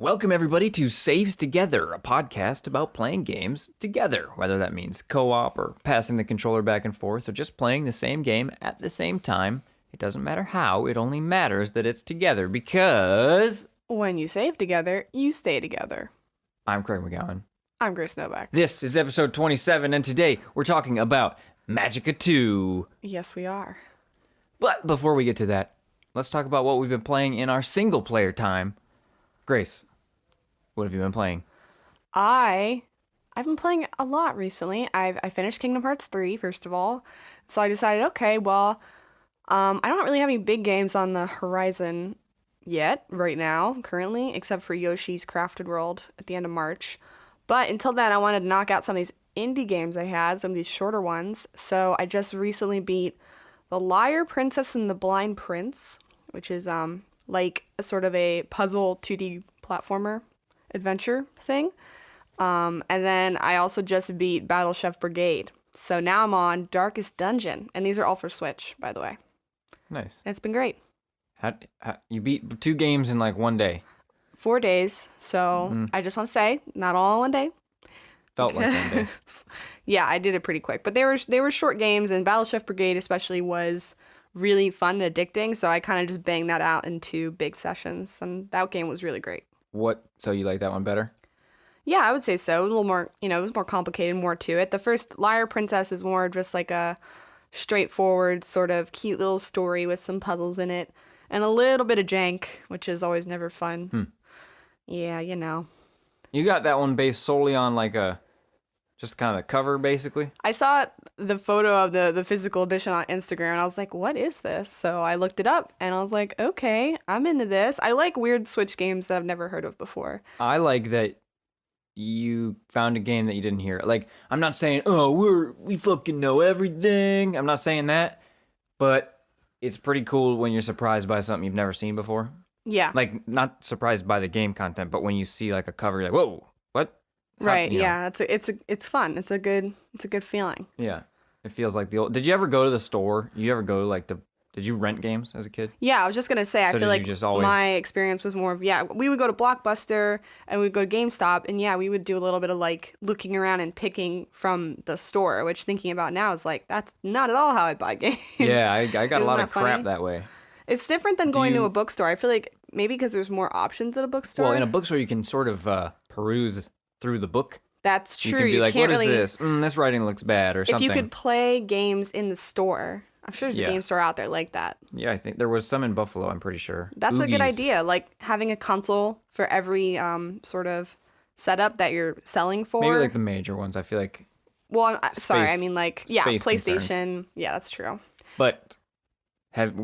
Welcome, everybody, to Saves Together, a podcast about playing games together, whether that means co-op or passing the controller back and forth or just playing the same game at the same time. It doesn't matter how, it only matters that it's together because... When you save together, you stay together. I'm Craig McGowan. I'm Grace Novak. This is episode 27, and today we're talking about Magicka 2. Yes, we are. But before we get to that, let's talk about what we've been playing in our single-player time. Grace, what have you been playing? I've been playing a lot recently. I finished Kingdom Hearts 3, first of all. So I decided, okay, well, I don't really have any big games on the horizon yet, right now, currently, except for Yoshi's Crafted World at the end of March. But until then, I wanted to knock out some of these indie games I had, some of these shorter ones. So I just recently beat The Liar Princess and the Blind Prince, which is like a sort of a puzzle 2D platformer adventure thing. And then I also just beat Battle Chef Brigade. So now I'm on Darkest Dungeon. And these are all for Switch, by the way. Nice. It's been great. How, you beat 2 games in like 1 day. 4 days. So I just want to say, not all in 1 day. Felt like 1 day. Yeah, I did it pretty quick. But they were short games, and Battle Chef Brigade especially was really fun and addicting. So I kind of just banged that out into big sessions. And that game was really great. So you like that one better? Yeah, I would say so. A little more, it was more complicated, more to it. The first Liar Princess is more just like a straightforward sort of cute little story with some puzzles in it and a little bit of jank, which is always never fun. Yeah, You got that one based solely on like just kind of the cover, basically? I saw the photo of the physical edition on Instagram, and I was like, what is this? So I looked it up, and I was like, okay, I'm into this. I like weird Switch games that I've never heard of before. I like that you found a game that you didn't hear. Like, I'm not saying, oh, we fucking know everything. I'm not saying that, but it's pretty cool when you're surprised by something you've never seen before. Yeah. Like, not surprised by the game content, but when you see like a cover, you're like, whoa, what? Right, yeah, it's fun. It's a good feeling. Yeah, it feels like the old. Did you ever go to the store? You ever go to like did you rent games as a kid? Yeah, I was just gonna say, I feel like just always... my experience was more of, we would go to Blockbuster and we'd go to GameStop, and we would do a little bit of like looking around and picking from the store, which thinking about now is like, that's not at all how I buy games. Yeah, I got a lot of crap that way. It's different than going to a bookstore. I feel like maybe because there's more options at a bookstore. Well, in a bookstore you can sort of peruse through the book. That's true. You can be like, can't what is really... this? This writing looks bad, or something. If you could play games in the store, I'm sure there's a game store out there like that. Yeah, I think there was some in Buffalo, I'm pretty sure. That's a good idea, like having a console for every sort of setup that you're selling for. Maybe like the major ones, I feel like. Well, sorry, I mean like, PlayStation. Concerns. Yeah, that's true. But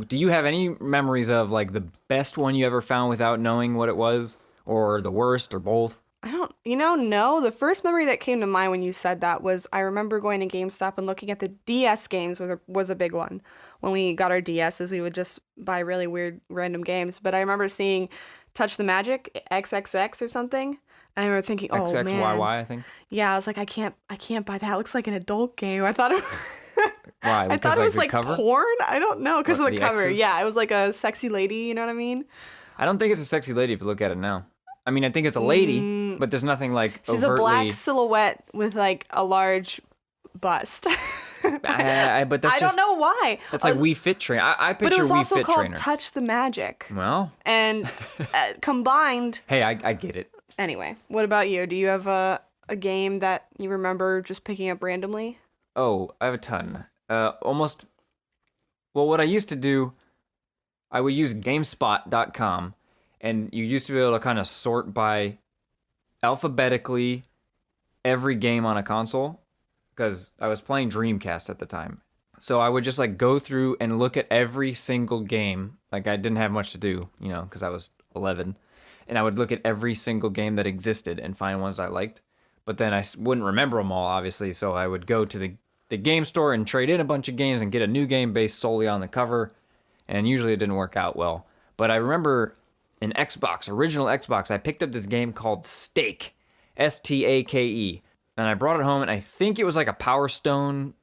do you have any memories of like the best one you ever found without knowing what it was, or the worst, or both? I don't, no. The first memory that came to mind when you said that was I remember going to GameStop and looking at the DS games was a big one. When we got our DSs, we would just buy really weird random games. But I remember seeing Touch the Magic, XXX or something. And I remember thinking, oh man. XXYY, I think. Yeah, I was like, I can't buy that. It looks like an adult game. I thought it Why? I thought it was like cover? porn. I don't know, because of the cover. X's? Yeah, it was like a sexy lady, you know what I mean? I don't think it's a sexy lady if you look at it now. I mean, I think it's a lady, but there's nothing like She's overtly... a black silhouette with like a large bust. but that's I don't know why. That's like Wii Fit Trainer. I picture Wii Fit Trainer. But it was also called Touch the Magic. Well. And combined... Hey, I get it. Anyway, what about you? Do you have a game that you remember just picking up randomly? Oh, I have a ton. Almost... Well, what I used to do, I would use GameSpot.com, and you used to be able to kind of sort by alphabetically every game on a console, because I was playing Dreamcast at the time. So I would just like go through and look at every single game. Like I didn't have much to do, because I was 11. And I would look at every single game that existed and find ones I liked. But then I wouldn't remember them all, obviously. So I would go to the game store and trade in a bunch of games and get a new game based solely on the cover. And usually it didn't work out well. But I remember an original Xbox, I picked up this game called Stake. Stake. And I brought it home, and I think it was like a Power Stone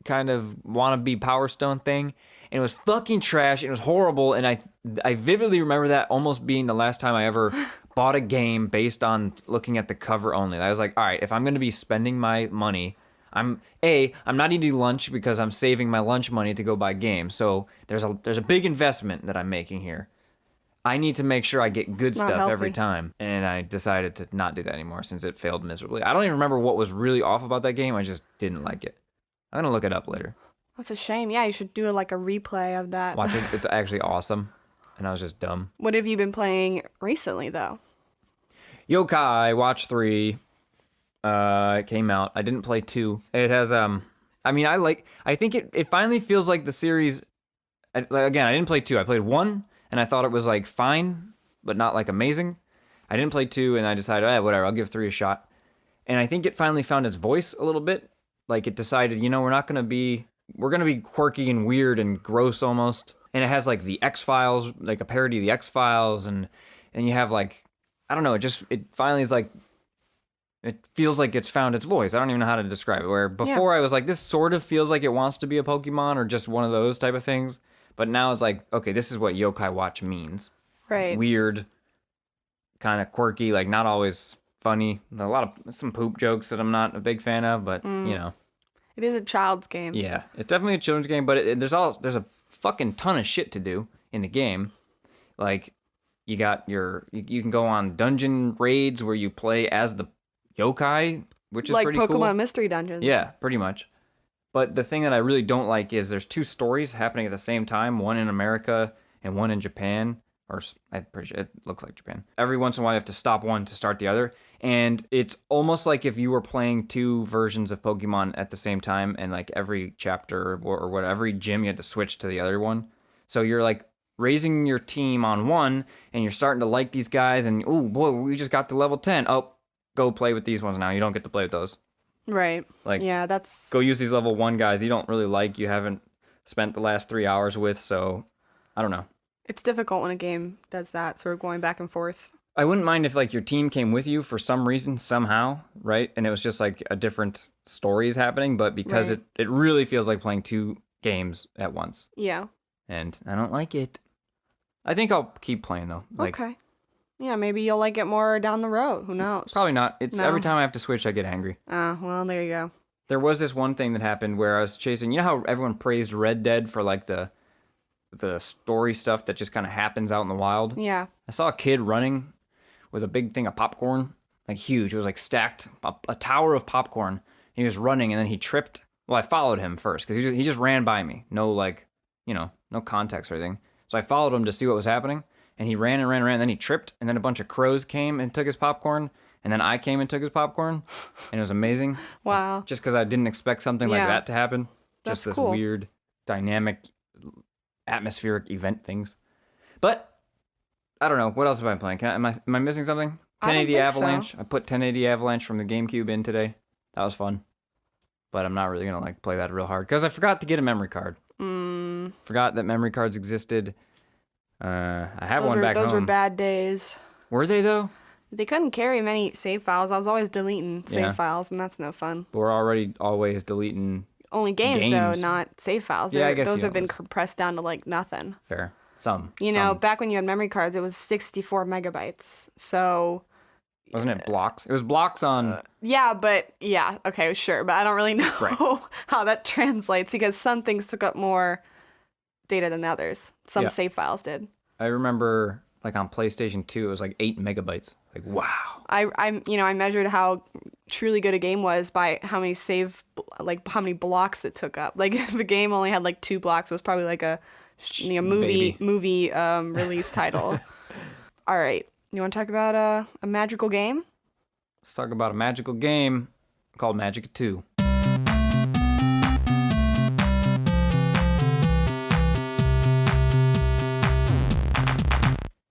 kind of wannabe Power Stone thing. And it was fucking trash. It was horrible. And I vividly remember that almost being the last time I ever bought a game based on looking at the cover only. I was like, all right, if I'm going to be spending my money, I'm not eating lunch because I'm saving my lunch money to go buy games. So there's a big investment that I'm making here. I need to make sure I get good stuff every time. And I decided to not do that anymore since it failed miserably. I don't even remember what was really off about that game. I just didn't like it. I'm going to look it up later. That's a shame. Yeah, you should do like a replay of that. Watch it. It's actually awesome. And I was just dumb. What have you been playing recently, though? Yokai Watch 3 it came out. I didn't play 2. It has I think it finally feels like the series. Again, I didn't play 2. I played 1 and I thought it was like fine, but not like amazing. I didn't play 2 and I decided, whatever, I'll give 3 a shot. And I think it finally found its voice a little bit. Like it decided, we're going to be quirky and weird and gross almost. And it has like the X-Files, like a parody of the X-Files, and you have like, I don't know, it finally is like, it feels like it's found its voice. I don't even know how to describe it. Where before I was like, this sort of feels like it wants to be a Pokemon or just one of those type of things. But now it's like, okay, this is what Yokai Watch means. Right. Weird, kind of quirky, like not always funny. Some poop jokes that I'm not a big fan of, but It is a child's game. Yeah, it's definitely a children's game, but there's a fucking ton of shit to do in the game. Like, you can go on dungeon raids where you play as the yokai, which is pretty cool. Like Pokemon Mystery Dungeons. Yeah, pretty much. But the thing that I really don't like is there's 2 stories happening at the same time, one in America and one in Japan. Or I'm pretty sure it looks like Japan. Every once in a while you have to stop one to start the other. And it's almost like if you were playing 2 versions of Pokemon at the same time, and like every chapter or whatever, every gym you had to switch to the other one. So you're like raising your team on one and you're starting to like these guys and, oh boy, we just got to level 10. Oh, go play with these ones now. You don't get to play with those. Right. Like, yeah, that's... Go use these level 1 guys you don't really like, you haven't spent the last 3 hours with, so I don't know. It's difficult when a game does that, sort of going back and forth. I wouldn't mind if like your team came with you for some reason, somehow, right? And it was just like a different stories happening, but because it really feels like playing 2 games at once. Yeah. And I don't like it. I think I'll keep playing though. Okay. Yeah, maybe you'll like it more down the road. Who knows? Probably not. It's every time I have to switch, I get angry. Well, there you go. There was this one thing that happened where I was chasing. You know how everyone praised Red Dead for like the story stuff that just kind of happens out in the wild? Yeah. I saw a kid running with a big thing of popcorn, like huge. It was like stacked, a tower of popcorn. He was running and then he tripped. Well, I followed him first because he just ran by me. No no context or anything. So I followed him to see what was happening. And he ran and ran and ran. And then he tripped. And then a bunch of crows came and took his popcorn. And then I came and took his popcorn. And it was amazing. Wow. Just because I didn't expect something like that to happen. That's just this cool. weird, dynamic, atmospheric event things. But I don't know. What else have I been playing? Am I missing something? 1080 Avalanche. So. I put 1080 Avalanche from the GameCube in today. That was fun. But I'm not really going to play that real hard. Because I forgot to get a memory card. Forgot that memory cards existed. I have one back home. Those were bad days. Were they, though? They couldn't carry many save files. I was always deleting save files, and that's no fun. But we're already always deleting only games, though, not save files. Yeah, I guess those have been compressed down to, nothing. Fair. Some. Back when you had memory cards, it was 64 megabytes. So... Wasn't it blocks? It was blocks on... okay, sure. But I don't really know how that translates, because some things took up more data than the others. Some save files did. I remember, on PlayStation 2, it was 8 megabytes. Wow. I measured how truly good a game was by how many how many blocks it took up. If a game only had 2 blocks, it was probably a movie release title. All right. You want to talk about a magical game? Let's talk about a magical game called Magicka 2.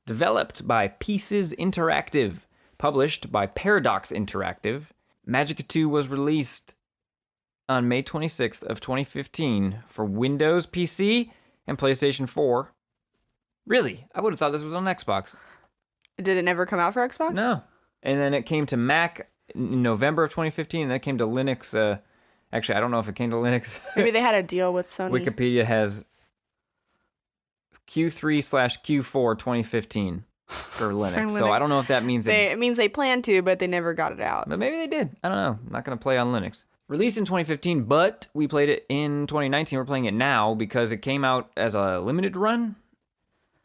Developed by Pieces Interactive, published by Paradox Interactive, Magicka 2 was released on May 26th of 2015 for Windows, PC, and PlayStation 4. Really? I would have thought this was on Xbox. Did it never come out for Xbox? No. And then it came to Mac in November of 2015, and then it came to Linux. Actually, I don't know if it came to Linux. Maybe they had a deal with Sony. Wikipedia has Q3/Q4 2015. for Linux. So Linux. I don't know if that means It means they plan to, but they never got it out. but maybe they did. I don't know. I'm not going to play on Linux. Released in 2015, but we played it in 2019. We're playing it now because it came out as a limited run.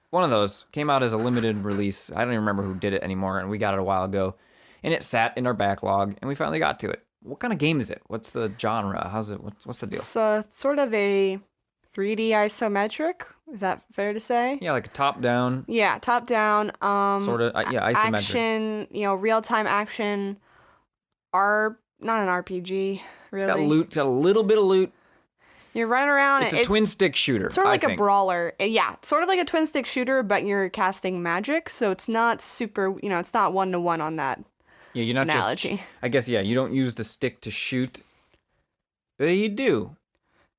One of those came out as a limited release. I don't even remember who did it anymore, and we got it a while ago. And it sat in our backlog, and we finally got to it. What kind of game is it? What's the genre? How's it? What's the deal? It's sort of a 3D isometric. Is that fair to say? Yeah, like a top-down. Yeah, top down. Sort of, yeah, isometric. Action, real time action. Not an RPG, really. It's got loot. It's got a little bit of loot. You're running around. It's a twin stick shooter. It's sort of like a a brawler. Yeah, sort of like a twin stick shooter, but you're casting magic, so it's not super. It's not 1-to-1 on that. Yeah, you're not analogy. just. I guess you don't use the stick to shoot. You do.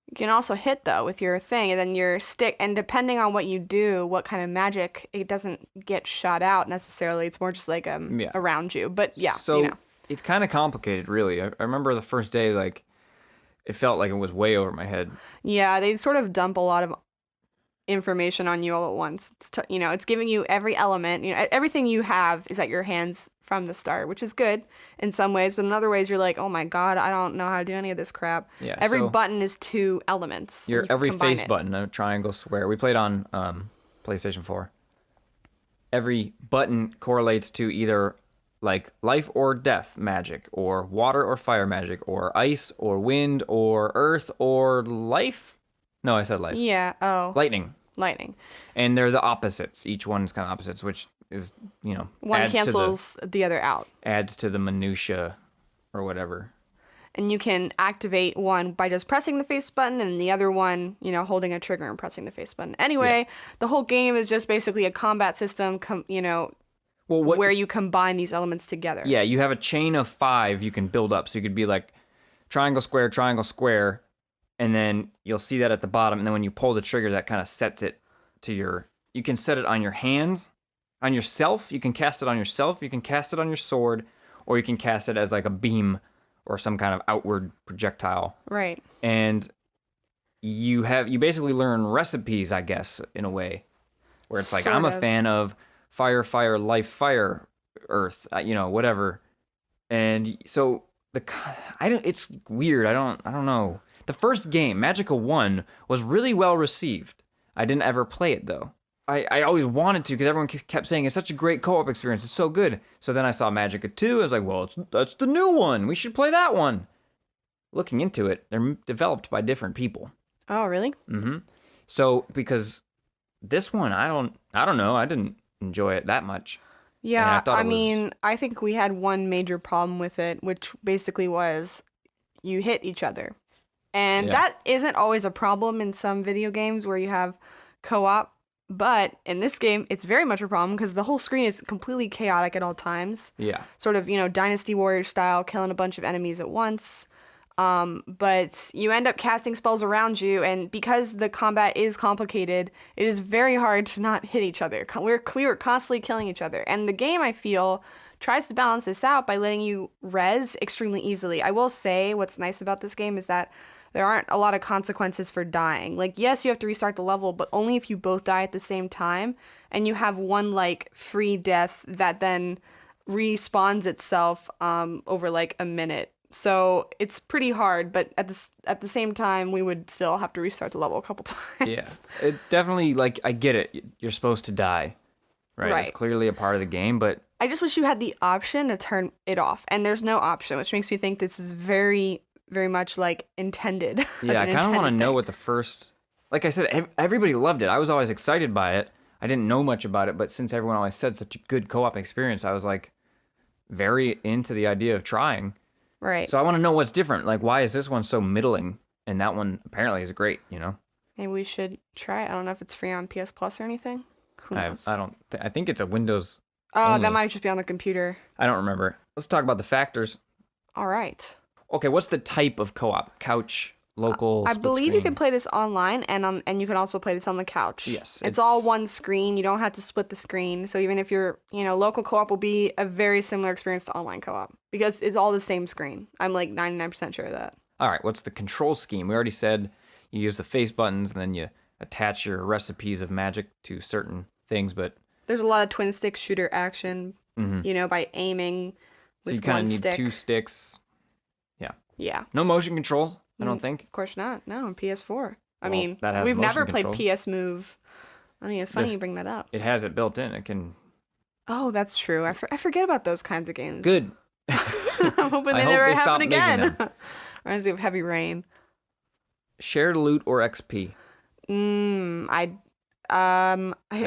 You can also hit though with your thing, and then your stick. And depending on what you do, what kind of magic, it doesn't get shot out necessarily. It's more just like around you. But yeah, So it's kind of complicated, really. I remember the first day, like it felt like it was way over my head. Yeah, they sort of dump a lot of information on you all at once. It's giving you every element. Everything you have is at your hands from the start, which is good in some ways, but in other ways you're like, oh my god, I don't know how to do any of this crap. Yeah, every so button is 2 elements. Your every face button, a triangle, square. We played on PlayStation 4. Every button correlates to either like life or death magic, or water or fire magic, or ice or wind or earth or life. No, I said life. Yeah. Oh. Lightning. And they're the opposites. Each one's kind of opposites, which is, one cancels the other out. Adds to the minutia or whatever. And you can activate one by just pressing the face button, and the other one, holding a trigger and pressing the face button. Anyway, The whole game is just basically a combat system, where you combine these elements together. Yeah, you have a chain of 5 you can build up. So you could be like triangle, square, and then you'll see that at the bottom. And then when you pull the trigger, that kind of sets it to you can set it on your hands, on yourself. You can cast it on yourself. You can cast it on your sword, or you can cast it as like a beam or some kind of outward projectile. Right. And you basically learn recipes, I guess, in a way, where it's like, I'm a fan of fire, life, fire, earth, whatever. And so it's weird. I don't know. The first game, Magicka 1, was really well received. I didn't ever play it though. I always wanted to because everyone kept saying it's such a great co-op experience. It's so good. So then I saw Magicka 2. I was like, well, that's the new one. We should play that one. Looking into it, they're developed by different people. Oh, really? Mm-hmm. So because this one, I don't know. I didn't enjoy it that much. Yeah, I think we had one major problem with it, which basically was you hit each other. And that isn't always a problem in some video games where you have co-op. But in this game, it's very much a problem because the whole screen is completely chaotic at all times. Yeah. Sort of, Dynasty Warrior style, killing a bunch of enemies at once. But you end up casting spells around you, and because the combat is complicated, it is very hard to not hit each other. We're constantly killing each other. And the game, I feel, tries to balance this out by letting you res extremely easily. I will say what's nice about this game is that there aren't a lot of consequences for dying. Like, yes, you have to restart the level, but only if you both die at the same time, and you have one, free death that then respawns itself over, a minute. So it's pretty hard, but at the same time, we would still have to restart the level a couple times. Yeah, it's definitely, I get it. You're supposed to die, right? It's clearly a part of the game, but I just wish you had the option to turn it off, and there's no option, which makes me think this is very, very much intended. Yeah, I kind of want to know what the first, like I said, everybody loved it. I was always excited by it. I didn't know much about it, but since everyone always said such a good co-op experience, I was very into the idea of trying. Right. So I want to know what's different. Why is this one so middling and that one apparently is great, Maybe we should try it. I don't know if it's free on PS Plus or anything. Who knows? I think it's a Windows only. That might just be on the computer. I don't remember. Let's talk about the factors. All right. Okay, what's the type of co-op? Couch, local, I believe screen? you can play this online, and you can also play this on the couch. Yes. It's all one screen. You don't have to split the screen. So even if you're, local co-op will be a very similar experience to online co-op because it's all the same screen. I'm 99% sure of that. All right, what's the control scheme? We already said you use the face buttons and then you attach your recipes of magic to certain things, but There's a lot of twin stick shooter action, by aiming So you with kind one of need stick. 2 sticks. Yeah. Yeah. No motion controls, I don't think. Of course not. No, on PS4. I Well, mean, that has we've motion never played control. PS Move. I mean, it's funny you bring that up. It has it built in. It can... Oh, that's true. I forget about those kinds of games. Good. I'm hoping they I hope never they happen stop making again. them. Reminds me of Heavy Rain. Shared loot or XP? I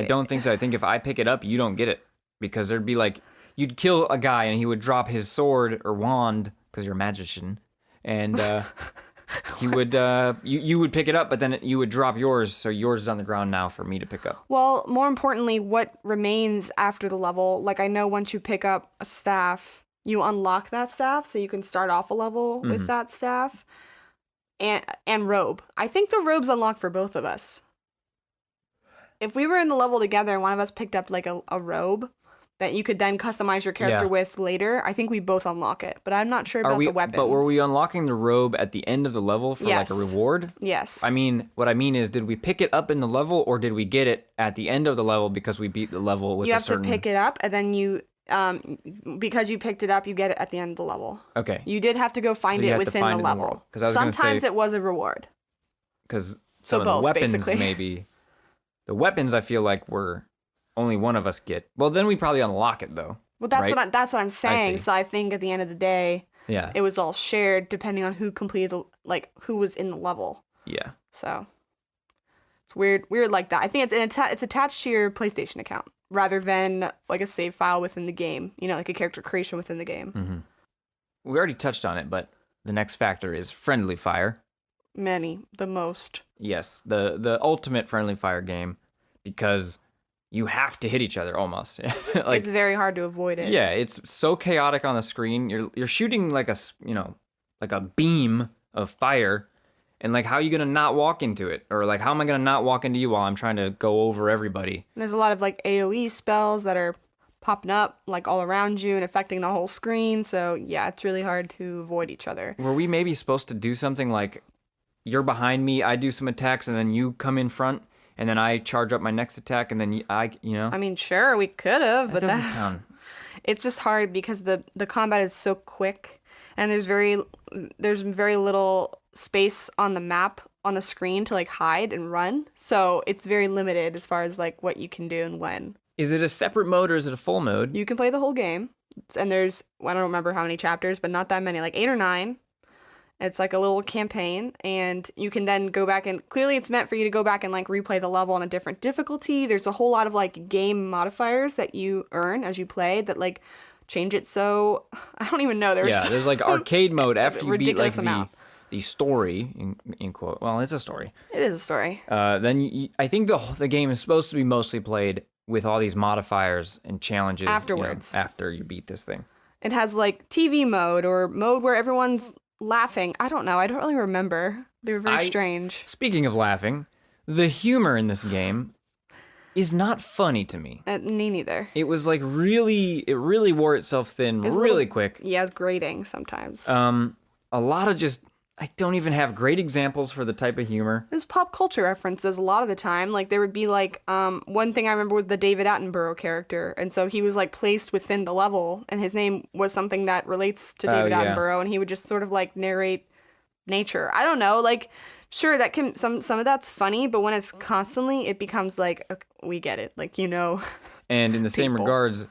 don't think so. I think if I pick it up, you don't get it. Because there'd be like... You'd kill a guy and he would drop his sword or wand, because you're a magician, and he would you would pick it up, but then you would drop yours, so yours is on the ground now for me to pick up. Well, more importantly, what remains after the level, like I know once you pick up a staff, you unlock that staff, so you can start off a level with that staff, and robe. I think the robe's unlocked for both of us. If we were in the level together and one of us picked up like a robe that you could then customize your character with later, I think we both unlock it. But I'm not sure about the weapons. But were we unlocking the robe at the end of the level for like a reward? Yes. I mean, what I mean is, did we pick it up in the level, or did we get it at the end of the level because we beat the level with a certain... You have to pick it up, and then you, because you picked it up, you get it at the end of the level. Okay. You did have to go find it within the level. Sometimes it was a reward. Because some of the weapons maybe... The weapons I feel like were... Only one of us get. Well, then we probably unlock it though. Well, that's what I'm saying. So I think at the end of the day, it was all shared depending on who completed, who was in the level. Yeah. So it's weird like that. I think it's attached to your PlayStation account rather than like a save file within the game. Like a character creation within the game. Mm-hmm. We already touched on it, but the next factor is friendly fire. The most. Yes, the ultimate friendly fire game, because you have to hit each other almost. It's very hard to avoid it. Yeah, it's so chaotic on the screen. You're shooting like a beam of fire, and like how are you gonna not walk into it, or like how am I gonna not walk into you while I'm trying to go over everybody? And there's a lot of like AOE spells that are popping up like all around you and affecting the whole screen. So yeah, it's really hard to avoid each other. Were we maybe supposed to do something like, you're behind me, I do some attacks, and then you come in front? And then I charge up my next attack, and then I mean, sure, we could have, but that doesn't sound... It's just hard because the combat is so quick, and there's very little space on the map on the screen to like hide and run. So it's very limited as far as like what you can do and when. Is it a separate mode or is it a full mode? You can play the whole game, and there's, I don't remember how many chapters, but not that many, like 8 or 9. It's like a little campaign, and you can then go back and clearly it's meant for you to go back and like replay the level on a different difficulty. There's a whole lot of like game modifiers that you earn as you play that like change it. So I don't even know. There's like arcade mode after you beat like the story in quote. Well, it's a story. It is a story. Then I think the game is supposed to be mostly played with all these modifiers and challenges afterwards. After you beat this thing. It has like TV mode or mode where everyone's laughing. I don't know. I don't really remember. They were very strange. Speaking of laughing, the humor in this game is not funny to me. Me neither. It was like it really wore itself thin really quick. Yeah, it's grating sometimes. A lot of just, I don't even have great examples for the type of humor. There's pop culture references a lot of the time. Like there would be like, one thing I remember was the David Attenborough character. And so he was like placed within the level, and his name was something that relates to David Attenborough, and he would just sort of like narrate nature. I don't know, like sure that can, some of that's funny, but when it's constantly, it becomes like, okay, we get it. Like, And in the same regards,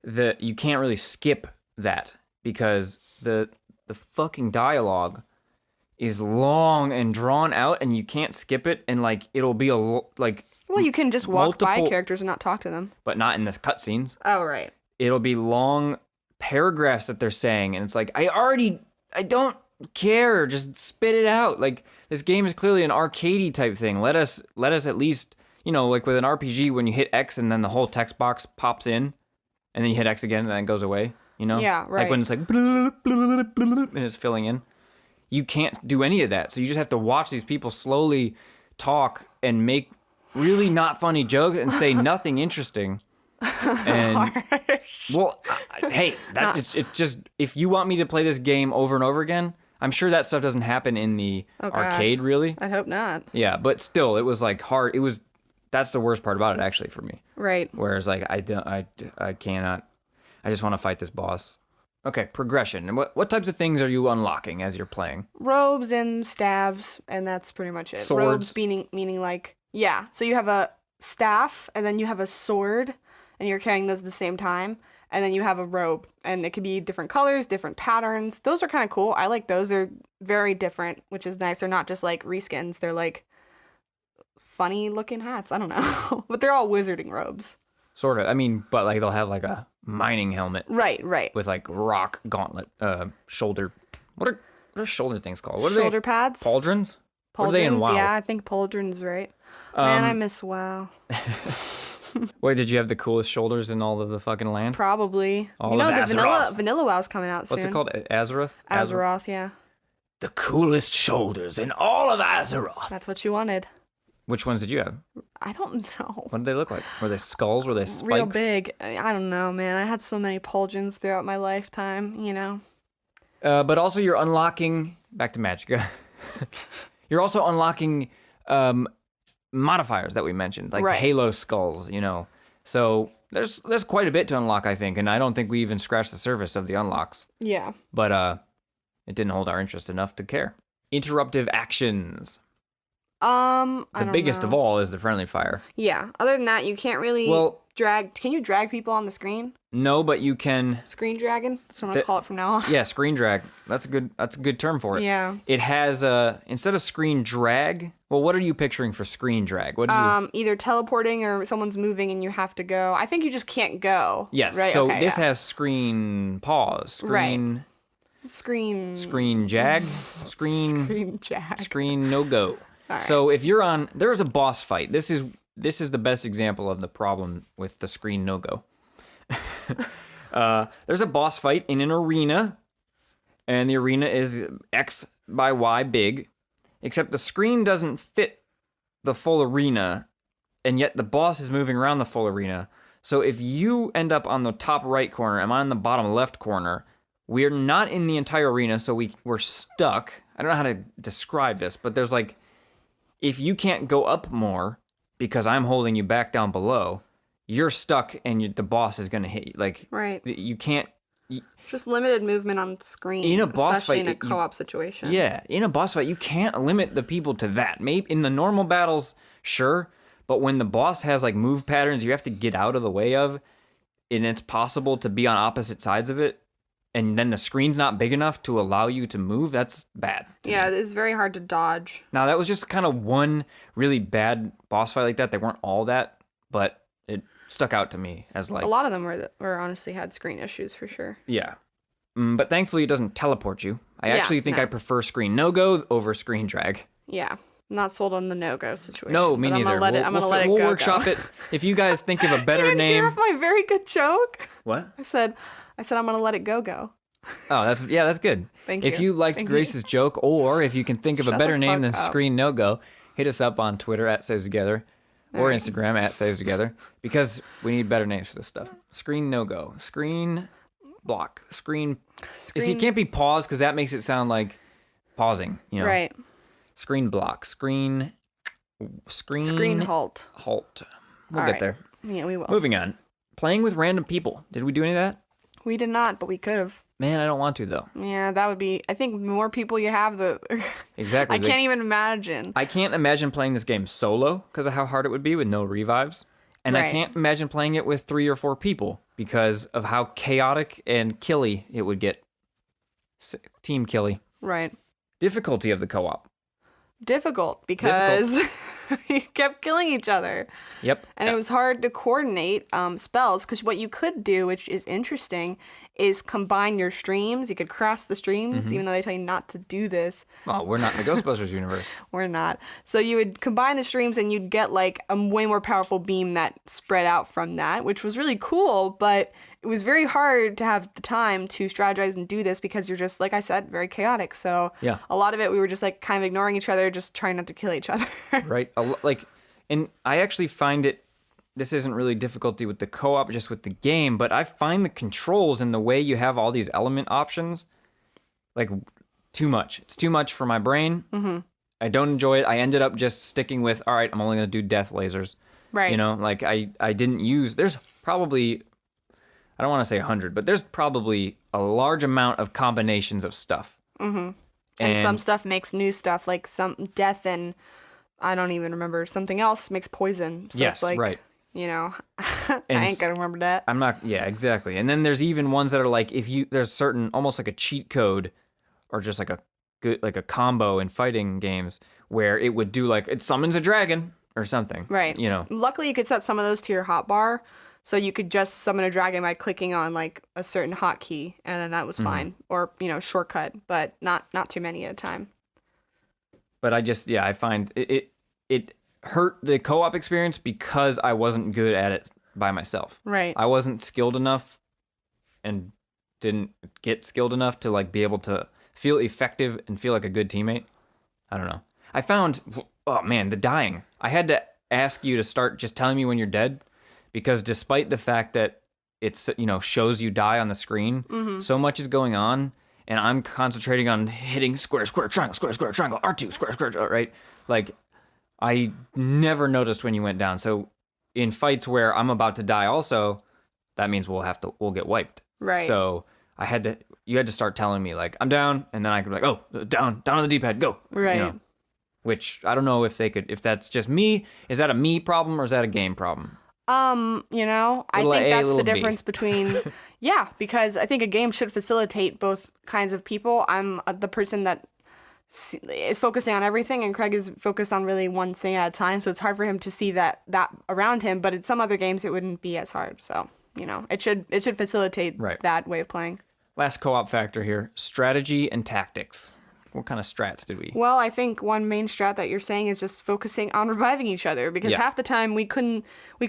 that you can't really skip that because the fucking dialogue is long and drawn out, and you can't skip it, and like it'll be well, you can just walk by characters and not talk to them, but not in the cutscenes. Oh right. It'll be long paragraphs that they're saying, and it's like I don't care, just spit it out. Like this game is clearly an arcadey type thing. Let us at least, like with an RPG, when you hit X and then the whole text box pops in, and then you hit X again and then it goes away. Yeah, right. Like when it's like and it's filling in. You can't do any of that. So you just have to watch these people slowly talk and make really not funny jokes and say nothing interesting. And well, hey, it's just, if you want me to play this game over and over again, I'm sure that stuff doesn't happen in the arcade, really. I hope not. Yeah, but still, it was like hard. That's the worst part about it, actually, for me. Right. Whereas, like, I cannot. I just want to fight this boss. Okay, progression. And what types of things are you unlocking as you're playing? Robes and staves, and that's pretty much it. Swords. Robes meaning like, yeah. So you have a staff, and then you have a sword, and you're carrying those at the same time. And then you have a robe, and it could be different colors, different patterns. Those are kind of cool. I like those. They're very different, which is nice. They're not just like reskins. They're like funny looking hats. I don't know. But they're all wizarding robes. Sort of. I mean, but like they'll have like a mining helmet. Right. With like rock gauntlet, shoulder. What are shoulder things called? What are shoulder pads? Pauldrons? What are Pauldrons, they in WoW? yeah, I think pauldrons, right? Man, I miss WoW. Wait, did you have the coolest shoulders in all of the fucking land? Probably. All you know, of the Azeroth. vanilla WoW's coming out soon. What's it called? Azeroth? Azeroth, yeah. The coolest shoulders in all of Azeroth. That's what you wanted. Which ones did you have? I don't know. What did they look like? Were they skulls? Were they spikes? Real big. I don't know, man. I had so many pauldrons throughout my lifetime, you know. But also you're unlocking, back to Magicka, you're also unlocking modifiers that we mentioned, like Right. Halo skulls, you know. So there's quite a bit to unlock, I think, and I don't think we even scratched the surface of the unlocks. Yeah. But it didn't hold our interest enough to care. Interruptive actions. I don't biggest know. of all is the friendly fire. Yeah. Other than that, you can't really drag. Can you drag people on the screen? No, but you can. Screen dragging? That's what I'm gonna call it from now on. Yeah, screen drag. That's a good term for it. Yeah. It has instead of screen drag. Well, what are you picturing for screen drag? What do you? Either teleporting or someone's moving and you have to go. I think you just can't go. Yes. Right? So Okay, this yeah. has screen pause, screen Screen jag, screen jag. screen no go. All right. So if you're on, there's a boss fight. This is the best example of the problem with the screen no go. There's a boss fight in an arena, and the arena is X by Y big, except the screen doesn't fit the full arena, and yet the boss is moving around the full arena. So if you end up on the top right corner, I'm on the bottom left corner, we're not in the entire arena, so we're stuck. I don't know how to describe this, but there's like, if you can't go up more because I'm holding you back down below, you're stuck and the boss is going to hit you. Like, Right. You can't. Just limited movement on screen. In a boss especially fight, in a co-op situation. Yeah, in a boss fight, you can't limit the people to that. Maybe in the normal battles, sure, but when the boss has like move patterns you have to get out of the way of, and it's possible to be on opposite sides of it, and then the screen's not big enough to allow you to move, that's bad. Yeah, it's very hard to dodge. Now, that was just kind of one really bad boss fight like that. They weren't all that, but it stuck out to me as like... A lot of them were honestly had screen issues for sure. Yeah. But thankfully, it doesn't teleport you. I actually think no. I prefer screen no-go over screen drag. Yeah. Not sold on the no-go situation. No, me but neither. I'm gonna let it go. We'll workshop it. If you guys think of a better You didn't name... hear my very good joke? What? I said I'm gonna let it go. Oh, that's good. Thank If you. you liked Thank Grace's joke, or if you can think of a Shut better the name than fuck up. Screen No Go, hit us up on Twitter at Saves Together or Alright. Instagram at Saves Together, because we need better names for this stuff. Screen No Go, Screen Block, Screen. You see, it can't be pause because that makes it sound like pausing. You know, Right. Screen Block, Screen Halt. Halt. We'll All get right. there. Yeah, we will. Moving on. Playing with random people. Did we do any of that? We did not, but we could have. Man, I don't want to though. Yeah, that would be. I think the more people you have, the. Exactly. I can't even imagine. I can't imagine playing this game solo because of how hard it would be with no revives. And I Right. can't imagine playing it with 3 or 4 people because of how chaotic and killy it would get. Team killy. Right. Difficulty of the co-op. Difficult because you kept killing each other. Yep. And it was hard to coordinate spells because what you could do, which is interesting, is combine your streams. You could cross the streams, even though they tell you not to do this. Well, we're not in the Ghostbusters universe. We're not. So you would combine the streams and you'd get like a way more powerful beam that spread out from that, which was really cool, but it was very hard to have the time to strategize and do this because you're just, like I said, very chaotic. So Yeah. a lot of it, we were just like kind of ignoring each other, just trying not to kill each other. Right? And I actually find this isn't really difficulty with the co-op, just with the game, but I find the controls and the way you have all these element options, like, too much. It's too much for my brain. Mm-hmm. I don't enjoy it. I ended up just sticking with, all right, I'm only going to do death lasers. Right. You know, like I didn't use. There's probably, I don't want to say 100, but there's probably a large amount of combinations of stuff. Mm-hmm. And some stuff makes new stuff, like some death and I don't even remember. Something else makes poison. So yes, it's like, right. You know, I ain't gonna remember that. I'm not. Yeah, exactly. And then there's even ones that are like there's certain almost like a cheat code, or just like a good like a combo in fighting games where it would do like it summons a dragon or something. Right. You know. Luckily, you could set some of those to your hotbar, so you could just summon a dragon by clicking on like a certain hotkey, and then that was fine. Or shortcut, but not too many at a time. But I find it hurt the co-op experience because I wasn't good at it by myself. Right. I wasn't skilled enough and didn't get skilled enough to like be able to feel effective and feel like a good teammate. I don't know. I found, oh man, the dying. I had to ask you to start just telling me when you're dead, because despite the fact that it's, shows you die on the screen, so much is going on, and I'm concentrating on hitting square, triangle, triangle, R2, square, right? Like, I never noticed when you went down. So in fights where I'm about to die also, that means we'll get wiped. Right. So you had to start telling me like, I'm down, and then I could be like, oh, down on the D-pad, go. Right. Which I don't know if that's just me. Is that a me problem or is that a game problem? I think that's the difference between, because I think a game should facilitate both kinds of people. I'm the person that is focusing on everything, and Craig is focused on really one thing at a time, so it's hard for him to see that around him, but in some other games it wouldn't be as hard. So, it should facilitate that way of playing. Last co-op factor here, strategy and tactics. What kind of strats did we? Well, I think one main strat that you're saying is just focusing on reviving each other, because half the time we could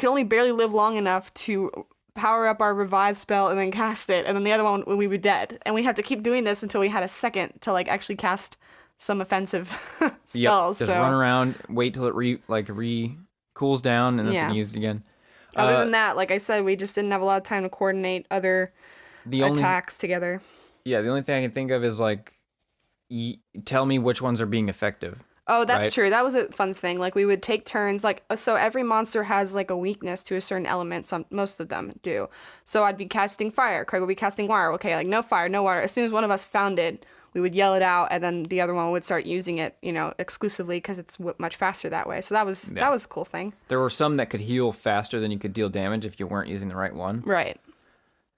only barely live long enough to power up our revive spell and then cast it, and then the other one we were dead. And we have to keep doing this until we had a second to like actually cast some offensive spells. Just run around, wait till it cools down, and then you can use it again. Other than that, like I said, we just didn't have a lot of time to coordinate other attacks together. Yeah, the only thing I can think of is like, tell me which ones are being effective. Oh, that's true. That was a fun thing. Like, we would take turns. Like, so every monster has like a weakness to a certain element. Most of them do. So I'd be casting fire. Craig would be casting water. Okay, like no fire, no water. As soon as one of us found it, we would yell it out, and then the other one would start using it, exclusively, because it's much faster that way. So that was a cool thing. There were some that could heal faster than you could deal damage if you weren't using the right one. Right.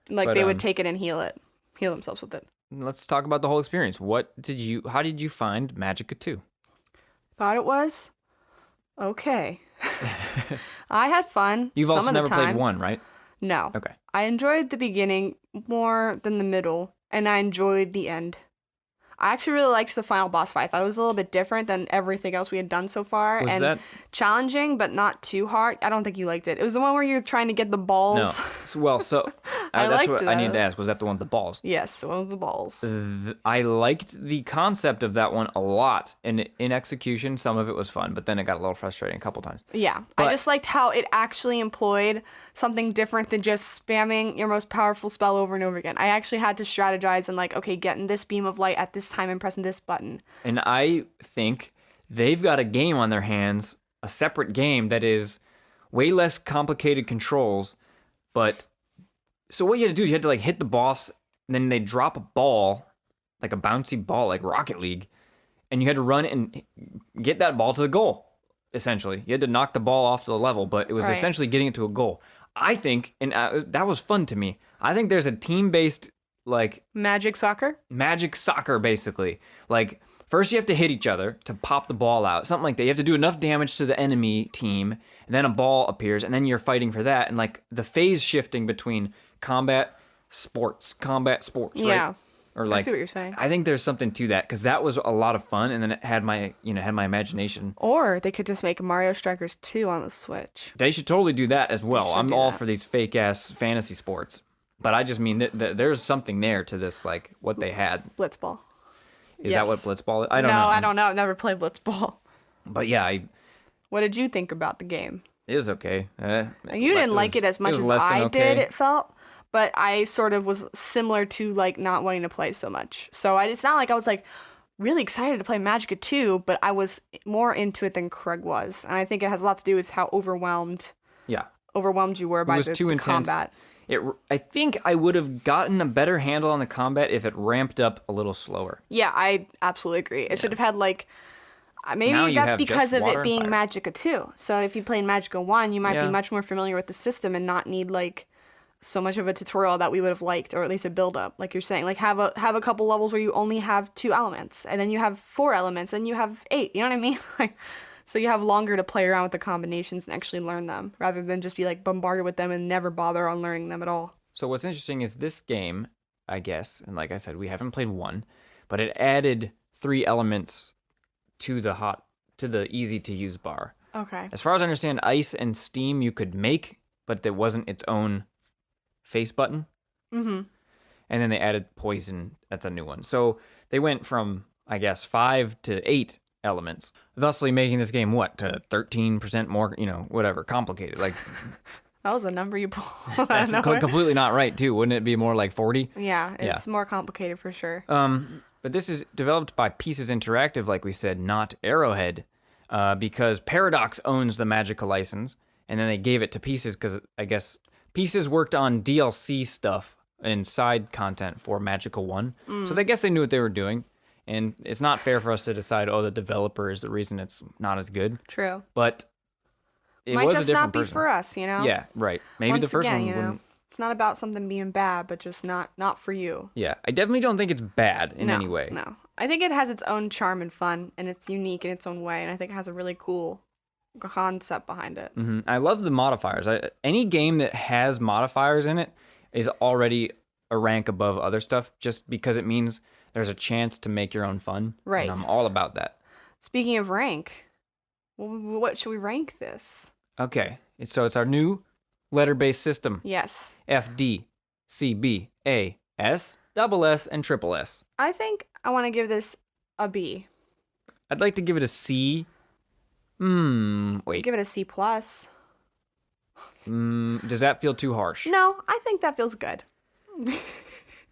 Like, they would take it and heal themselves with it. Let's talk about the whole experience. How did you find Magicka 2? Thought it was okay. I had fun. You've also never played 1, right? No. Okay. I enjoyed the beginning more than the middle, and I enjoyed the end. I actually really liked the final boss fight. I thought it was a little bit different than everything else we had done so far. Was and that challenging, but not too hard. I don't think you liked it. It was the one where you were trying to get the balls. No. Well, so that's liked what it, I needed to ask. Was that the one with the balls? Yes, the one with the balls. I liked the concept of that one a lot. And in execution, some of it was fun, but then it got a little frustrating a couple times. Yeah. I just liked how it actually employed something different than just spamming your most powerful spell over and over again. I actually had to strategize and like, okay, getting this beam of light at this time and pressing this button. And I think they've got a game on their hands, a separate game that is way less complicated controls, but so what you had to do is you had to like hit the boss, and then they drop a ball, like a bouncy ball, like Rocket League, and you had to run and get that ball to the goal, essentially. You had to knock the ball off to the level, but it was essentially getting it to a goal. I think, and that was fun to me, I think there's a team-based, like... Magic soccer, basically. Like, first you have to hit each other to pop the ball out, something like that. You have to do enough damage to the enemy team, and then a ball appears, and then you're fighting for that, and like the phase shifting between combat sports, right? Yeah. Or like, I see what you're saying. I think there's something to that, because that was a lot of fun, and then it had my imagination. Or they could just make Mario Strikers 2 on the Switch. They should totally do that as well. I'm all for these fake ass fantasy sports, but I just mean that there's something there to this, like what they had. Blitzball. Is that what Blitzball is? I don't know. No, I don't know. I've never played Blitzball. But yeah, what did you think about the game? It was okay. You didn't like it as much as I did, it felt. But I sort of was similar to like not wanting to play so much. So it's not like I was like really excited to play Magicka 2, but I was more into it than Craig was. And I think it has a lot to do with how overwhelmed Yeah. overwhelmed you were by was the too intense. combat. I think I would have gotten a better handle on the combat if it ramped up a little slower. Yeah, I absolutely agree. It should have had like Now maybe you that's have because just of water it and being fire. Magicka 2. So if you played Magicka 1, you might Yeah. be much more familiar with the system and not need like so much of a tutorial that we would have liked, or at least a build up, like you're saying. Like have a couple levels where you only have 2 elements, and then you have 4 elements, and you have 8. You know what I mean? Like, so you have longer to play around with the combinations and actually learn them, rather than just be like bombarded with them and never bother on learning them at all. So what's interesting is this game, I guess, and like I said, we haven't played 1, but it added 3 elements to the easy to use bar. Okay. As far as I understand, ice and steam you could make, but it wasn't its own face button. Mm-hmm. And then they added poison. That's a new one. So they went from, I guess, 5 to 8 elements, thusly making this game to 13% more, whatever, complicated. Like That was a number you pulled. that's completely not right too. Wouldn't it be more like 40? Yeah, it's more complicated for sure. But this is developed by Pieces Interactive, like we said, not Arrowhead, because Paradox owns the Magicka license, and then they gave it to Pieces because I guess Pieces worked on DLC stuff and side content for Magicka 1. So I guess they knew what they were doing. And it's not fair for us to decide, the developer is the reason it's not as good. True. But it Might was a just different not be person. for us, you know? Yeah, right. Maybe Once the first again, one you know, wouldn't. it's not about something being bad, but just not for you. Yeah, I definitely don't think it's bad in any way. No. I think it has its own charm and fun, and it's unique in its own way, and I think it has a really cool concept behind it. I love the modifiers. Any game that has modifiers in it is already a rank above other stuff, just because it means there's a chance to make your own fun. Right. And I'm all about that. Speaking of rank, what should we rank this? Okay, it's our new letter-based system. Yes. F, D, C, B, A, S, double S, and triple S. I think I want to give this a B. I'd like to give it a C. Wait. Give it a C+. plus. Does that feel too harsh? No, I think that feels good.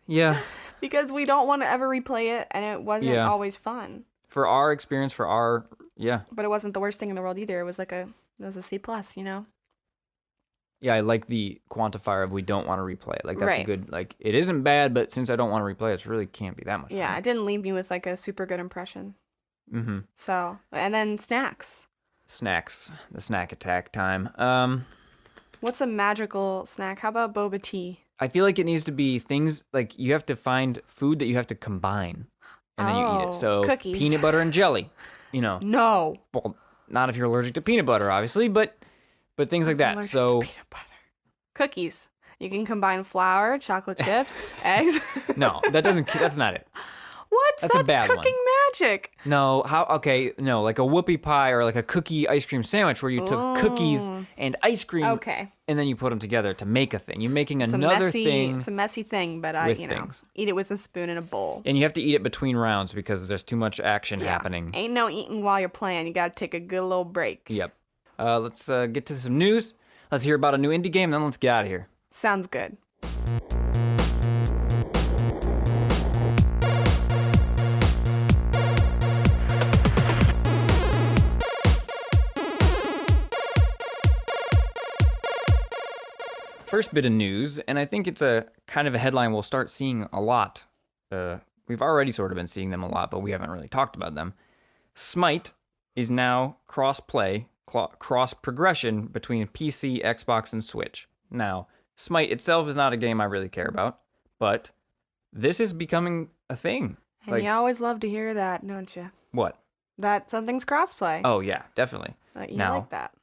Yeah. Because we don't want to ever replay it, and it wasn't always fun. For our experience, yeah. But it wasn't the worst thing in the world either. It was a C+, you know? Yeah, I like the quantifier of we don't want to replay it. Like, that's a Right. good, like, it isn't bad, but since I don't want to replay it, it really can't be that much Yeah, fun. it didn't leave me with like a super good impression. Mm-hmm. So, and then snacks. Snacks. The snack attack time. What's a magical snack? How about boba tea? I feel like it needs to be things, like, you have to find food that you have to combine, and then you eat Oh, it. So, cookies. peanut butter and jelly, No. Well, not if you're allergic to peanut butter, obviously, but things like that. Allergic So, to peanut butter. Cookies. You can combine flour, chocolate chips, eggs. no, that's not it. What? That's a bad one. cooking magic. No, like a whoopie pie or like a cookie ice cream sandwich where you took cookies and ice cream Okay. and then you put them together to make a thing. You're making It's another a messy, thing, It's a messy thing, but with you know, things. eat it with a spoon in a bowl. and you have to eat it between rounds because there's too much action Yeah. happening. Ain't no eating while you're playing. You gotta take a good little break. Yep. Let's get to some news. Let's hear about a new indie game, then let's get out of here. Sounds good. First bit of news, and I think it's a kind of a headline we'll start seeing a lot. We've already sort of been seeing them a lot, but we haven't really talked about them. Smite is now cross-play, cross-progression between PC, Xbox, and Switch. Now, Smite itself is not a game I really care about, but this is becoming a thing. And Like, you always love to hear that, don't you? what? That something's crossplay. Oh, yeah, definitely. You now- like that.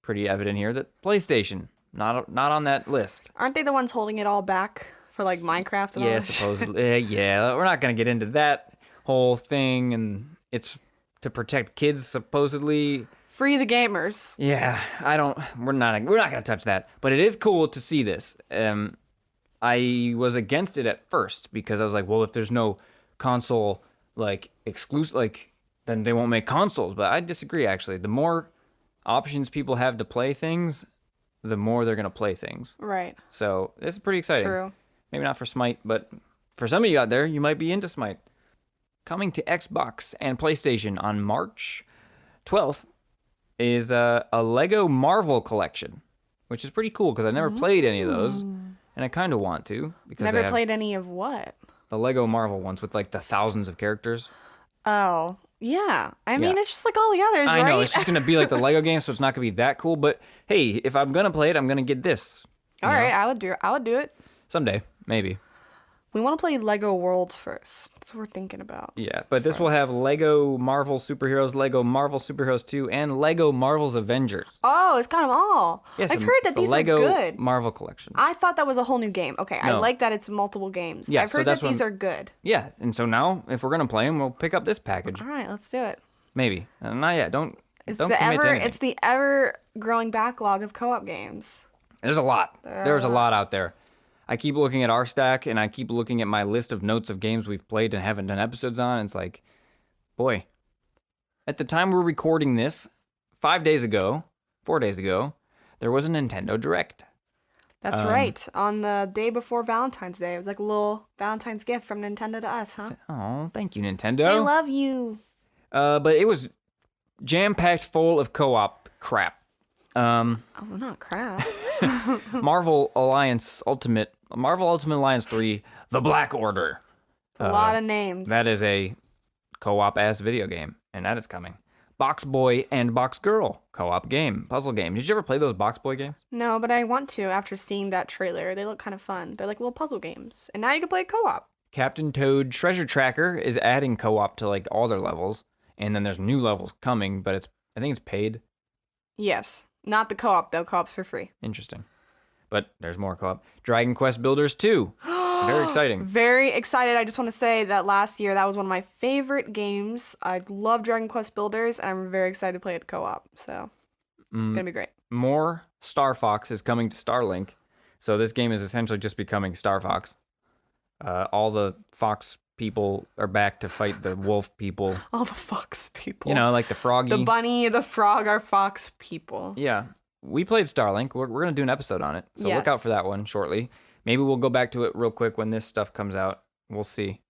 Pretty evident here that PlayStation, not on that list. Aren't they the ones holding it all back for like Minecraft and all Yeah, that? supposedly. Yeah, we're not going to get into that whole thing, and it's to protect kids, supposedly. Free the gamers. Yeah, we're not going to touch that, but it is cool to see this. I was against it at first because I was like, well, if there's no console like exclusive, like, then they won't make consoles, but I disagree actually. The more options people have to play things, the more they're going to play things. Right. So, this is pretty exciting. True. Maybe not for Smite, but for some of you out there, you might be into Smite. Coming to Xbox and PlayStation on March 12th is a Lego Marvel collection. which is pretty cool because I never played any of those, and I kind of want to because they Never have played any of what? the Lego Marvel ones with like the thousands of characters. Oh, yeah. I mean, Yeah. it's just like all the others, I right? know, it's just going to be like the Lego game, so it's not going to be that cool. But hey, if I'm going to play it, I'm going to get this. All right, I would do it. Someday, maybe. We want to play Lego Worlds first. That's what we're thinking about. Yeah, but this will have Lego Marvel Superheroes, Lego Marvel Superheroes 2, and Lego Marvel's Avengers. Oh, it's kind of all. Yes, I've heard that these Lego are good. Marvel collection. I thought that was a whole new game. Okay, I No. like that it's multiple games. Yeah, I've so heard that's that what these are good. Yeah, and so now, if we're going to play them, we'll pick up this package. All right, let's do it. Maybe. Not yet. Don't It's commit to anything. it's the ever growing backlog of co-op games. There's a lot. There's a lot out there. I keep looking at our stack, and I keep looking at my list of notes of games we've played and haven't done episodes on. And it's like, boy, at the time we're recording this, 4 days ago, there was a Nintendo Direct. That's right. On the day before Valentine's Day, it was like a little Valentine's gift from Nintendo to us, huh? Oh, thank you, Nintendo. I love you. But it was jam-packed full of co-op crap. Oh, not crap. Marvel Ultimate Alliance 3, The Black Order. It's a lot of names. That is a co-op ass video game, and that is coming. Box Boy and Box Girl co-op game, puzzle game. Did you ever play those Box Boy games? No, but I want to after seeing that trailer. They look kind of fun. They're like little puzzle games. And now you can play co-op. Captain Toad Treasure Tracker is adding co-op to like all their levels, and then there's new levels coming, but I think it's paid. Yes. Not the co-op, though. Co-op's for free. Interesting. But there's more co-op. Dragon Quest Builders 2. Very exciting. Very excited. I just want to say that last year, that was one of my favorite games. I love Dragon Quest Builders, and I'm very excited to play it co-op. So it's going to be great. More Star Fox is coming to Starlink. So this game is essentially just becoming Star Fox. All the Fox people are back to fight the wolf people. All the fox people. You know, like the froggy. The bunny, the frog are fox people. Yeah. We played Starlink. We're going to do an episode on it. So look out Yes. for that one shortly. Maybe we'll go back to it real quick when this stuff comes out. We'll see.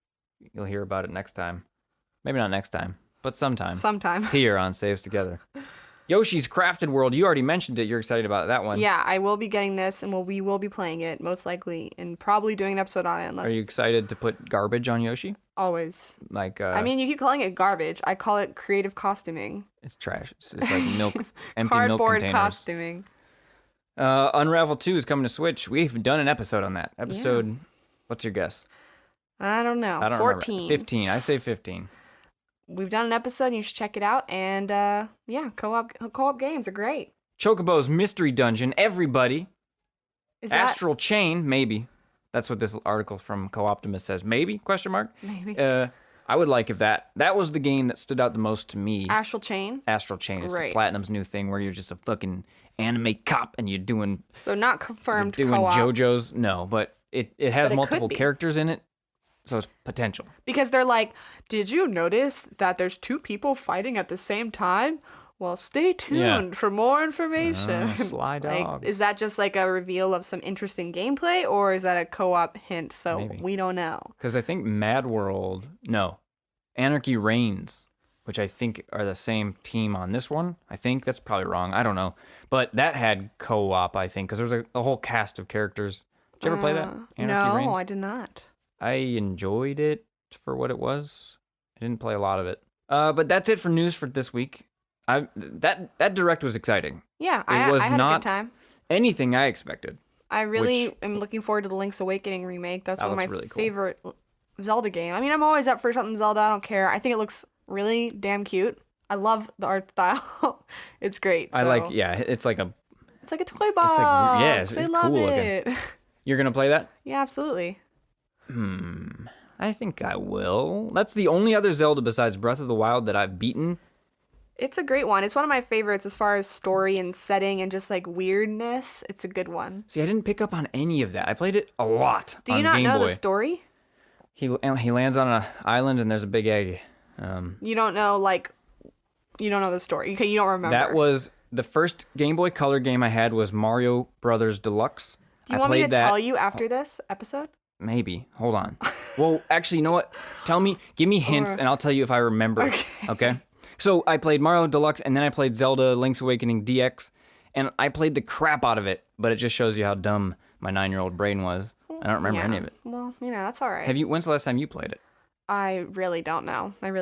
You'll hear about it next time. Maybe not next time, but sometime. Sometime. Here on Saves Together. Yoshi's Crafted World. You already mentioned it. You're excited about that one. Yeah, I will be getting this, and we will be playing it, most likely, and probably doing an episode on it, unless Are you it's excited to put garbage on Yoshi? always. Like, I mean, you keep calling it garbage. I call it creative costuming. it's trash. It's like milk, empty milk Cardboard containers. costuming. Unravel 2 is coming to Switch. We've done an episode on that. Episode, what's your guess? I don't know. I don't 14. remember. 15. I say 15. We've done an episode, and you should check it out. And yeah, co-op games are great. Chocobo's Mystery Dungeon. Everybody. Is that Astral Chain. Maybe. That's what this article from Co-Optimist says. Maybe? Question mark. maybe I would like if that was the game that stood out the most to me. Astral Chain? Astral Chain. It's Right. Platinum's new thing where you're just a fucking anime cop and you're doing So not confirmed doing co-op. JoJo's. No, but it has But it could multiple be. characters in it, so it's potential. Because they're like, did you notice that there's two people fighting at the same time? Well, stay tuned for more information. Sly Like, dogs. is that just like a reveal of some interesting gameplay, or is that a co-op hint? So Maybe. we don't know. Because I think Anarchy Reigns, which I think are the same team on this one. I think that's probably wrong. I don't know. But that had co-op, I think, because there's a whole cast of characters. Did you ever play that? No, Reigns? I did not. I enjoyed it for what it was. I didn't play a lot of it. But that's it for news for this week. That Direct was exciting. Yeah, It was I had not a good time. anything I expected. I really which- am looking forward to the Link's Awakening remake. That's That one of my looks really cool. favorite Zelda game. I mean, I'm always up for something Zelda. I don't care. I think it looks really damn cute. I love the art style. It's great. I so- like, yeah, it's like a. It's like a toy box. yeah, it's I cool love looking. it. You're gonna play that? Yeah, absolutely. I think I will. That's the only other Zelda besides Breath of the Wild that I've beaten. It's a great one. It's one of my favorites as far as story and setting and just like weirdness. It's a good one. See, I didn't pick up on any of that. I played it a lot Do on you not Game know Boy. the story? He lands on an island and there's a big egg. You don't know you don't know the story. You don't remember. That was the first Game Boy Color game I had was Mario Brothers Deluxe. Do you I want me played to that. tell you after this episode? Maybe. Hold on. Well, actually, you know what? Give me hints, and I'll tell you if I remember. Okay. So I played Mario Deluxe, and then I played Zelda Link's Awakening DX, and I played the crap out of it. But it just shows you how dumb my 9-year-old brain was. I don't remember any of it. Well, that's all right. When's the last time you played it? I really don't know. I'm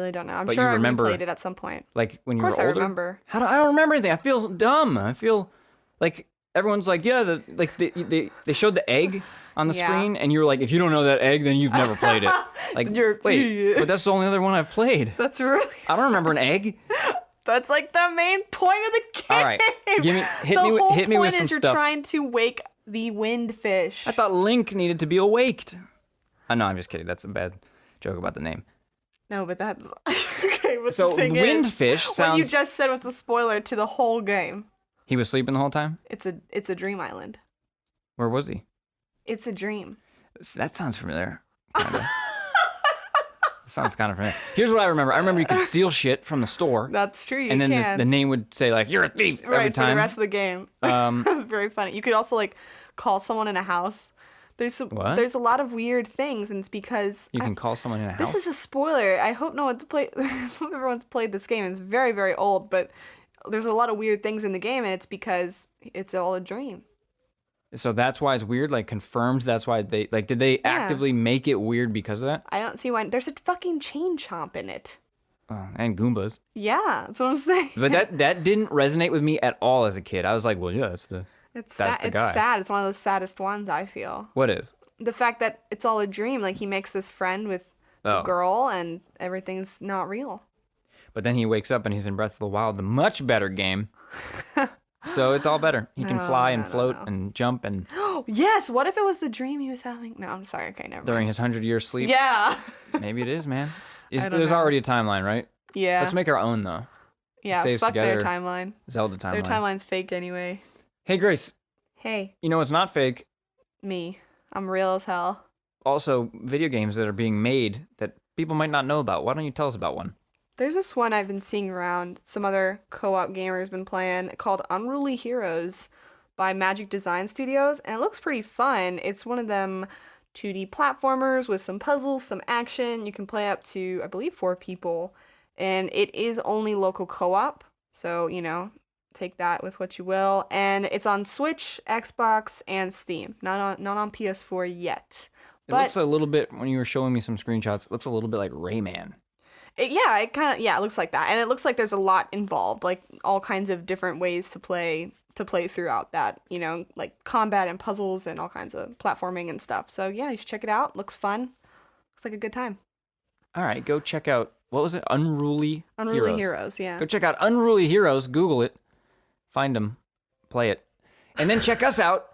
But sure you I remember, replayed it at some point. Like when you were older? Of course I remember. I don't remember anything. I feel dumb. I feel like everyone's like, yeah, they showed the egg on the screen, and you're like, if you don't know that egg, then you've never played it. Like, wait, but that's the only other one I've played. That's really... I don't remember an egg. That's like the main point of the game. All right, hit me with some The whole point is you're stuff. trying to wake the wind fish. I thought Link needed to be awaked. No, I'm just kidding. That's a bad joke about the name. No, but that's... okay, but So the thing Windfish is, sounds... what you just said was a spoiler to the whole game. He was sleeping the whole time? It's a dream island. Where was he? It's a dream. That sounds familiar. Kinda. Sounds kind of familiar. Here's what I remember. I remember you could steal shit from the store. That's true, you and then can. the name would say, like, you're a thief every time. For the rest of the game. That's very funny. You could also, like, call someone in a house. There's a lot of weird things, and it's because... You can call someone in a house? This is a spoiler. I hope everyone's played this game. It's very, very old, but there's a lot of weird things in the game, and it's because it's all a dream. So that's why it's weird? Like, confirmed that's why they... Like, did they actively make it weird because of that? I don't see why... There's a fucking chain chomp in it. Oh, and Goombas. Yeah, that's what I'm saying. But that didn't resonate with me at all as a kid. I was like, well, yeah, that's the guy. It's sad. It's one of the saddest ones, I feel. What is? The fact that it's all a dream. Like, he makes this friend with the girl, and everything's not real. But then he wakes up and he's in Breath of the Wild, the much better game. So it's all better. He can fly and float and jump and... Yes! What if it was the dream he was having? No, I'm sorry. Okay, never mind. During his 100-year sleep? Yeah. Maybe it is, man. There's already a timeline, right? Yeah. Let's make our own, though. Yeah, fuck their timeline. Zelda timeline. Their timeline's fake anyway. Hey, Grace. Hey. You know what's not fake? Me. I'm real as hell. Also, video games that are being made that people might not know about. Why don't you tell us about one? There's this one I've been seeing around. Some other co-op gamers been playing called Unruly Heroes by Magic Design Studios, and it looks pretty fun. It's one of them 2D platformers with some puzzles, some action. You can play up to, I believe, 4 people, and it is only local co-op, so, take that with what you will. And it's on Switch, Xbox, and Steam. Not on PS4 yet. It looks a little bit, when you were showing me some screenshots, it looks a little bit like Rayman. It looks like that. And it looks like there's a lot involved, like all kinds of different ways to play throughout that, like combat and puzzles and all kinds of platforming and stuff. So yeah, you should check it out. Looks fun. Looks like a good time. All right, go check out, what was it? Unruly Heroes, yeah. Go check out Unruly Heroes. Google it. Find them. Play it. And then check us out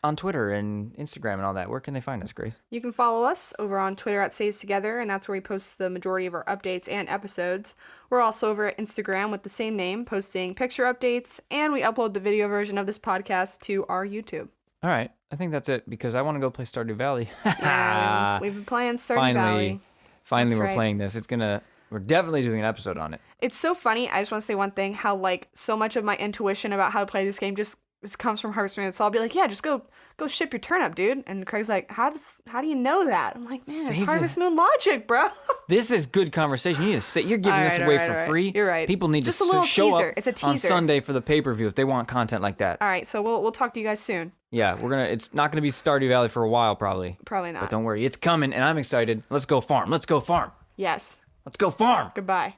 on Twitter and Instagram and all that. Where can they find us, Grace? You can follow us over on Twitter at Saves Together, and that's where we post the majority of our updates and episodes. We're also over at Instagram with the same name, posting picture updates, and we upload the video version of this podcast to our YouTube. All right. I think that's it, because I want to go play Stardew Valley. Yeah, we've been playing Stardew Valley. Finally, we're playing this. We're definitely doing an episode on it. It's so funny. I just want to say one thing, how, like, so much of my intuition about how to play this game just comes from Harvest Moon. So I'll be like, yeah, just go ship your turnip, dude. And Craig's like, how do you know that? I'm like, man, it's Harvest Moon logic, bro. This is good conversation. You're giving this away for free. You're right. People need just to a little show teaser. up It's a teaser. on Sunday for the pay-per-view if they want content like that. All right, so we'll talk to you guys soon. Yeah, it's not gonna be Stardew Valley for a while, probably. Probably not. But don't worry, it's coming, and I'm excited. Let's go farm. Yes. Let's go farm. Goodbye.